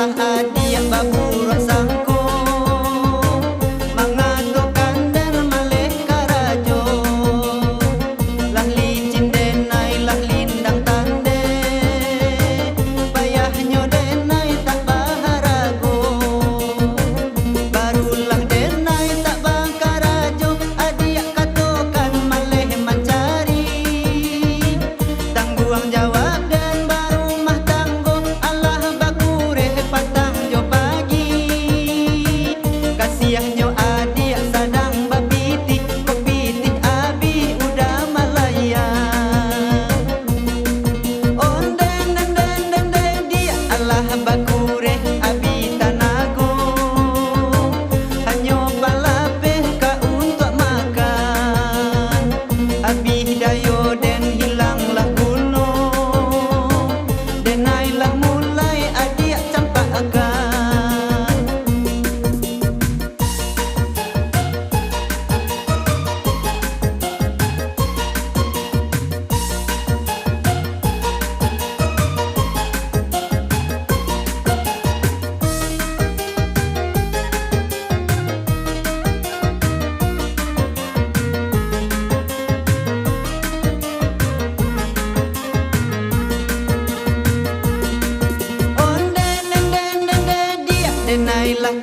Allah adia babura sangko mangatokan dan malih karajo lah licin denai lah lindang tande payahnya denai tak baharago barulah denai tak bangkarajo adia katokan malih mencari tangguang jawab dan barumah tanggo Allah bakure patang jo pagi kasihannya adik sadang babiti kopiti abi udah malaya on den dia Allah bakure abi tanago hanya balape ka untuk makan abi dayo den hilanglah gunung denailah mulai adik campak akan on den dia denailah